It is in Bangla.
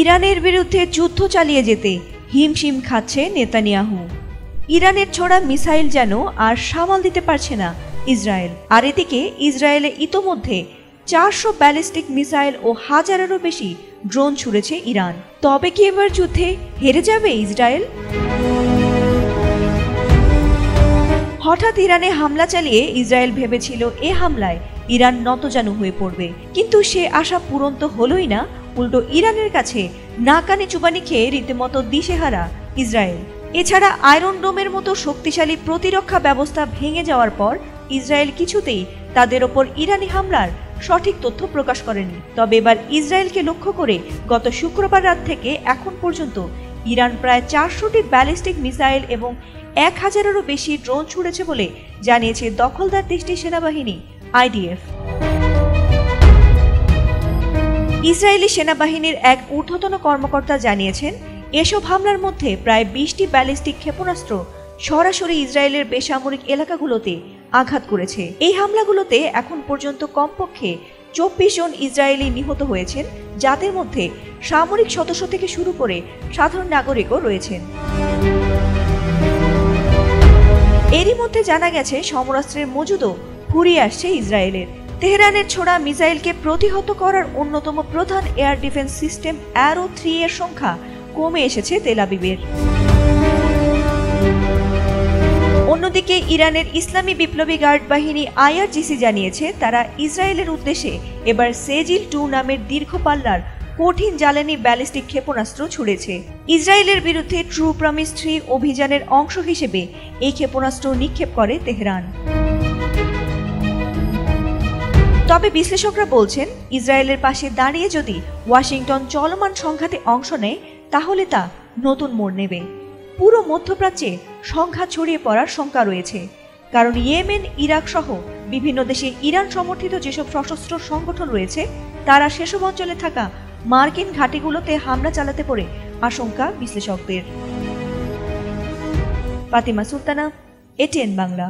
ইরানের বিরুদ্ধে যুদ্ধ চালিয়ে যেতে হিমশিম খাচ্ছে নেতানিয়াহু। ইরানের ছোড়া মিসাইল যেন আর সামাল দিতে পারছে না ইসরায়েল। আর এদিকে ইসরায়েলে ইতোমধ্যে 400 ব্যালিস্টিক মিসাইল ও হাজারেরও বেশি ড্রোন ছুড়েছে ইরান। তবে কি এবার যুদ্ধে হেরে যাবে ইসরায়েল? হঠাৎ ইরানে হামলা চালিয়ে ইসরায়েল ভেবেছিল এ হামলায় ইরান নতজানু হয়ে পড়বে, কিন্তু সে আশা পূরণ তো হলোই না। উল্টো ইরানের কাছে নাকানি চুবানি খেয়ে রীতিমতো দিশেহারা ইসরায়েল। এছাড়া আয়রন ডোমের মতো শক্তিশালী প্রতিরক্ষা ব্যবস্থা ভেঙে যাওয়ার পর ইসরায়েল কিছুতেই তাদের ওপর ইরানি হামলার সঠিক তথ্য প্রকাশ করেনি। তবে এবার ইসরায়েলকে লক্ষ্য করে গত শুক্রবার রাত থেকে এখন পর্যন্ত ইরান প্রায় 400টি ব্যালিস্টিক মিসাইল এবং 1000-এরও বেশি ড্রোন ছুড়েছে বলে জানিয়েছে দখলদার দেশটির সেনাবাহিনী IDF। ইসরায়েলি সেনাবাহিনীর এক ঊর্ধ্বতন কর্মকর্তা জানিয়েছেন, এসব হামলার মধ্যে প্রায় 20টি ব্যালিস্টিক ক্ষেপণাস্ত্র সরাসরি ইসরায়েলের বেসামরিক এলাকাগুলোতে আঘাত করেছে। এই হামলাগুলোতে এখন পর্যন্ত কমপক্ষে 24 জন ইসরায়েলি নিহত হয়েছেন, যাদের মধ্যে সামরিক সদস্য থেকে শুরু করে সাধারণ নাগরিকও রয়েছেন। এরই মধ্যে জানা গেছে সমরাস্ত্রের মজুদও ফুরিয়ে আসছে ইসরায়েলের। তেহরানের ছোড়া মিসাইলকে প্রতিহত করার অন্যতম প্রধান এয়ার ডিফেন্স সিস্টেম অ্যারো 3 এর সংখ্যা কমে এসেছে তেল আবিবের। অন্যদিকে ইরানের ইসলামী বিপ্লবী গার্ড বাহিনী IRGC জানিয়েছে, তারা ইসরায়েলের উদ্দেশ্যে এবার সেজিল 2 নামের দীর্ঘ পাল্লার কঠিন জ্বালানি ব্যালিস্টিক ক্ষেপণাস্ত্র ছুড়েছে। ইসরায়েলের বিরুদ্ধে ট্রু প্রমিস 3 অভিযানের অংশ হিসেবে এই ক্ষেপণাস্ত্র নিক্ষেপ করে তেহরান। তবে বিশ্লেষকরা বলছেন, ইসরায়েলের পাশে দাঁড়িয়ে যদি ওয়াশিংটন চলমান সংঘাতে অংশ নেয় তাহলে তা নতুন মোড় নেবে। পুরো মধ্যপ্রাচ্যে সংঘাত ছড়িয়ে পড়ার শঙ্কা রয়েছে, কারণ ইয়েমেন, ইরাক সহ বিভিন্ন দেশে ইরান সমর্থিত যেসব সশস্ত্র সংগঠন রয়েছে তারা সেসব অঞ্চলে থাকা মার্কিন ঘাঁটিগুলোতে হামলা চালাতে পারে আশঙ্কা বিশ্লেষকদের। ফাতিমা সুলতানা, ATN বাংলা।